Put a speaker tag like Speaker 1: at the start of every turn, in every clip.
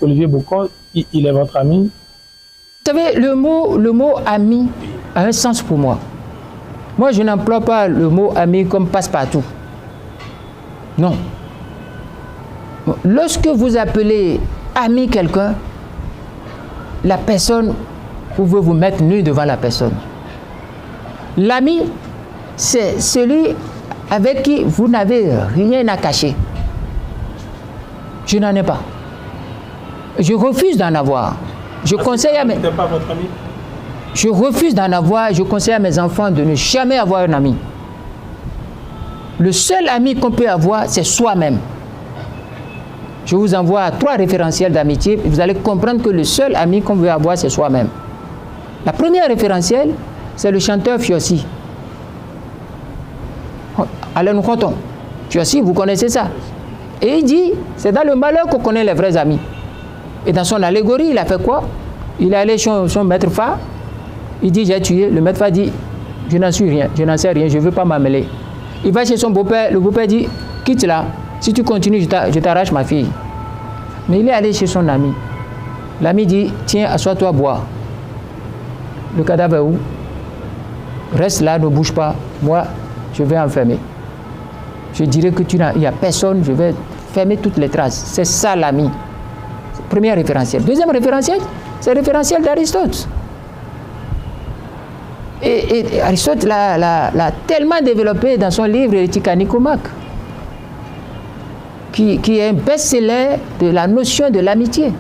Speaker 1: Olivier Bokor, il est votre ami?
Speaker 2: Vous savez, le mot ami a un sens pour moi. Moi, je n'emploie pas le mot ami comme passe-partout. Non. Lorsque vous appelez ami quelqu'un, la personne, vous pouvez vous mettre nu devant la personne. L'ami, c'est celui avec qui vous n'avez rien à cacher. Je n'en ai pas. Je refuse d'en avoir. Je conseille à mes...
Speaker 1: C'est pas votre ami?
Speaker 2: Je refuse d'en avoir. Je conseille à mes enfants de ne jamais avoir un ami. Le seul ami qu'on peut avoir, c'est soi-même. Je vous envoie 3 référentiels d'amitié. Vous allez comprendre que le seul ami qu'on veut avoir, c'est soi-même. La première référentiel, c'est le chanteur Fiossi. Allez, nous comptons. Fiossi, vous connaissez ça. Et il dit, c'est dans le malheur qu'on connaît les vrais amis. Et dans son allégorie, il a fait quoi? Il est allé chez son maître Fa. Il dit, j'ai tué. Le maître Fa dit, je n'en suis rien, je n'en sais rien, je ne veux pas m'amêler. Il va chez son beau-père. Le beau-père dit, quitte là. Si tu continues, je t'arrache ma fille. Mais il est allé chez son ami. L'ami dit, tiens, assois-toi, bois. Le cadavre est où? Reste là, ne bouge pas. Moi, je vais enfermer. Je dirais que il n'y a personne, je vais fermer toutes les traces. C'est ça l'ami. Premier référentiel. Deuxième référentiel, c'est le référentiel d'Aristote. Et Aristote l'a tellement développé dans son livre Éthique à Nicomaque, qui est un best-seller de la notion de l'amitié.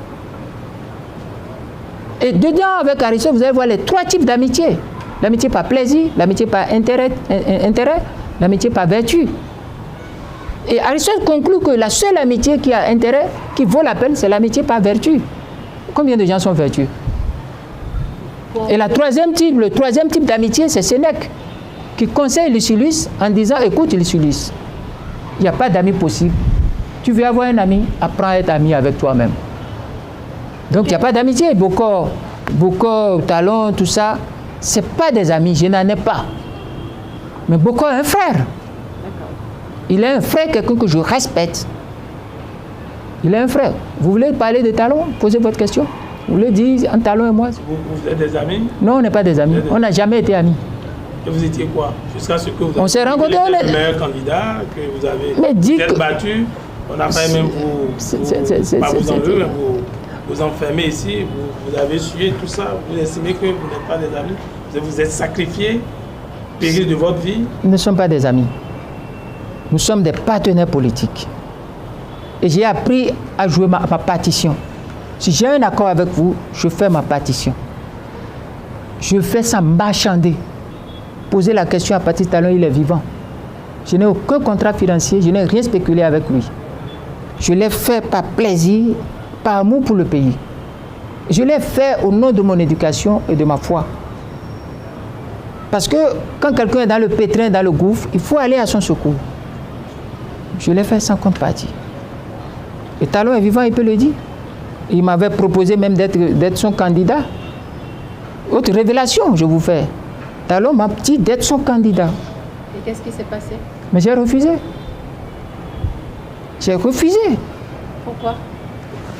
Speaker 2: Et dedans, avec Aristote, vous allez voir les 3 types d'amitié. L'amitié par plaisir, l'amitié par intérêt, l'amitié par vertu. Et Aristote conclut que la seule amitié qui a intérêt, qui vaut la peine, c'est l'amitié par vertu. Combien de gens sont vertueux? Et le troisième type d'amitié, c'est Sénèque, qui conseille Lucilius en disant, écoute Lucilius, il n'y a pas d'amis possible. Tu veux avoir un ami, apprends à être ami avec toi-même. Donc il n'y a pas d'amitié. Bokor, Talon, tout ça, ce n'est pas des amis, je n'en ai pas. Mais Bokor est un frère. Il est un frère, quelqu'un que je respecte. Il est un frère. Vous voulez parler de Talon? Posez votre question. Vous voulez dire un Talon et moi?
Speaker 1: Vous êtes des amis?
Speaker 2: Non, on n'est pas des amis. On n'a jamais été amis.
Speaker 1: Et vous étiez quoi? Jusqu'à ce que vous
Speaker 2: on s'est rencontrés.
Speaker 1: Le meilleur candidat, que vous avez battu. On a failli même vous enlever, vous enfermer ici. Vous avez suivi tout ça. Vous estimez que vous n'êtes pas des amis? Vous vous êtes sacrifié, péril de votre vie?
Speaker 2: Nous ne sommes pas des amis. Nous sommes des partenaires politiques. Et j'ai appris à jouer ma partition. Si j'ai un accord avec vous, je fais ma partition. Je fais ça marchander. Posez la question à Patrice Talon, il est vivant. Je n'ai aucun contrat financier, je n'ai rien spéculé avec lui. Je l'ai fait par plaisir, par amour pour le pays. Je l'ai fait au nom de mon éducation et de ma foi. Parce que quand quelqu'un est dans le pétrin, dans le gouffre, il faut aller à son secours. Je l'ai fait sans contrepartie. Et Talon est vivant, il peut le dire. Il m'avait proposé même d'être son candidat. Autre révélation, je vous fais. Talon m'a dit d'être son candidat.
Speaker 3: Et qu'est-ce qui s'est passé?
Speaker 2: Mais j'ai refusé. J'ai refusé.
Speaker 3: Pourquoi?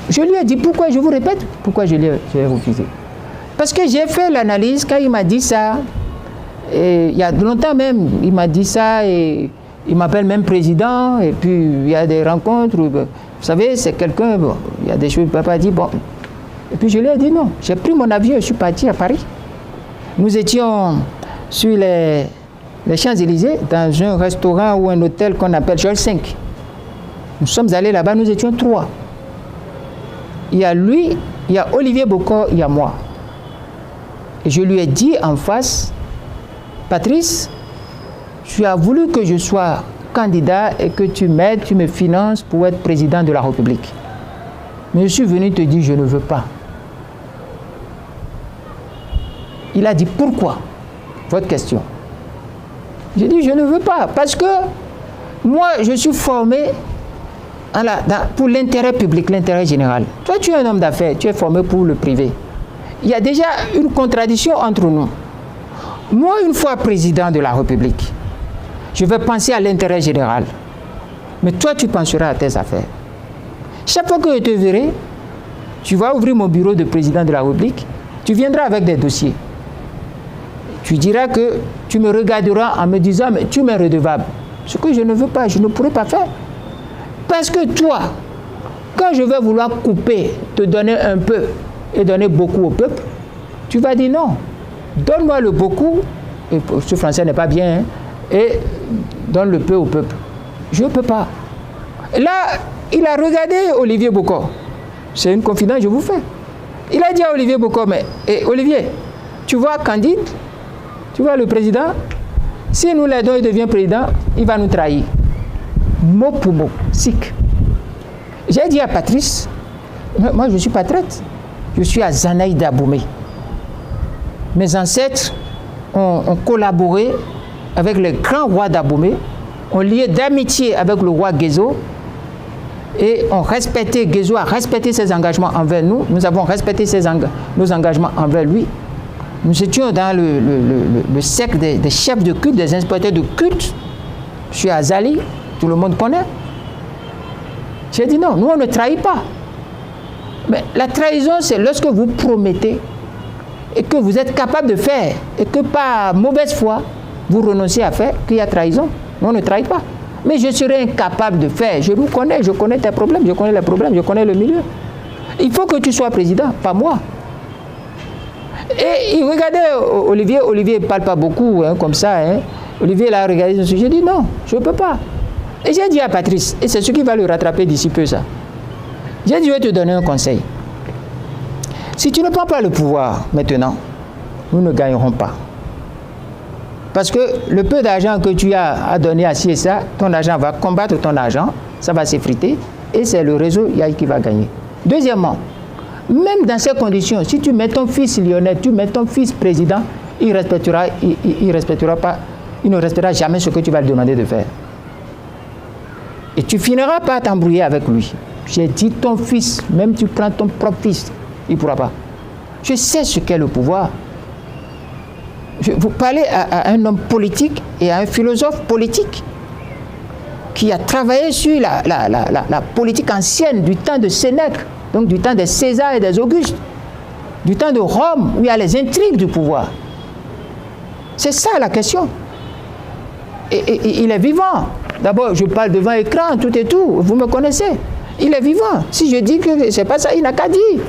Speaker 2: Je lui ai dit pourquoi, je vous répète, pourquoi j'ai refusé. Parce que j'ai fait l'analyse quand il m'a dit ça. Et il y a longtemps même, il m'a dit ça et il m'appelle même président. Et puis il y a des rencontres. Vous savez, c'est quelqu'un, bon, il y a des choses, papa dit, bon. Et puis je lui ai dit non. J'ai pris mon avion et je suis parti à Paris. Nous étions sur les Champs-Élysées, dans un restaurant ou un hôtel qu'on appelle Georges V. Nous sommes allés là-bas, nous étions 3. Il y a lui, il y a Olivier Bokor, il y a moi. Et je lui ai dit en face, Patrice, tu as voulu que je sois candidat et que tu m'aides, tu me finances pour être président de la République. Mais je suis venu te dire, je ne veux pas. Il a dit, pourquoi? Votre question. J'ai dit, je ne veux pas, parce que moi, je suis formé pour l'intérêt public, l'intérêt général. Toi, tu es un homme d'affaires, tu es formé pour le privé. Il y a déjà une contradiction entre nous. Moi, une fois président de la République, je vais penser à l'intérêt général. Mais toi, tu penseras à tes affaires. Chaque fois que je te verrai, tu vas ouvrir mon bureau de président de la République, tu viendras avec des dossiers. Tu diras que tu me regarderas en me disant, mais tu m'es redevable. Ce que je ne veux pas, je ne pourrai pas faire. Parce que toi, quand je vais vouloir couper, te donner un peu et donner beaucoup au peuple, tu vas dire non. Donne-moi le beaucoup, et ce français n'est pas bien, hein, et donne le peu au peuple. Je ne peux pas. Là, il a regardé Olivier Bokor. C'est une confidence que je vous fais. Il a dit à Olivier Bokor, mais Olivier, tu vois Candide, tu vois le président, si nous l'aidons, il devient président, il va nous trahir. Mot pour mot, sic. J'ai dit à Patrice, moi je ne suis pas traître, je suis à Zanaï Aboumé. Mes ancêtres ont collaboré avec les grands rois d'Aboumé, ont lié d'amitié avec le roi Guézo, et ont respecté, Guézo a respecté ses engagements envers nous, nous avons respecté nos engagements envers lui. Nous étions dans le cercle des chefs de culte, des inspecteurs de culte. Je suis à Zali, tout le monde connaît. J'ai dit non, nous on ne trahit pas. Mais la trahison, c'est lorsque vous promettez et que vous êtes capable de faire et que par mauvaise foi, vous renoncez à faire, qu'il y a trahison. Nous on ne trahit pas. Mais je serais incapable de faire. Je nous connais, je connais tes problèmes, je connais les problèmes, je connais le milieu. Il faut que tu sois président, pas moi. Et il regardait Olivier ne parle pas beaucoup hein, comme ça. Hein. Olivier l'a regardé, j'ai dit non, je ne peux pas. Et j'ai dit à Patrice, et c'est ce qui va le rattraper d'ici peu ça. J'ai dit, je vais te donner un conseil. Si tu ne prends pas le pouvoir maintenant, nous ne gagnerons pas. Parce que le peu d'argent que tu as à donner à ci et ça, ton argent va combattre ton argent, ça va s'effriter, et c'est le réseau qui va gagner. Deuxièmement, même dans ces conditions, si tu mets ton fils Lionel, tu mets ton fils président, il ne respectera jamais ce que tu vas lui demander de faire. Et tu finiras par t'embrouiller avec lui. J'ai dit ton fils, même tu prends ton propre fils, il ne pourra pas. Je sais ce qu'est le pouvoir. Vous parlez à un homme politique et à un philosophe politique qui a travaillé sur la politique ancienne du temps de Sénèque, donc du temps des Césars et des Augustes, du temps de Rome, où il y a les intrigues du pouvoir. C'est ça la question. Et il est vivant. D'abord, je parle devant écran, tout et tout, vous me connaissez. Il est vivant. Si je dis que c'est pas ça, il n'a qu'à dire.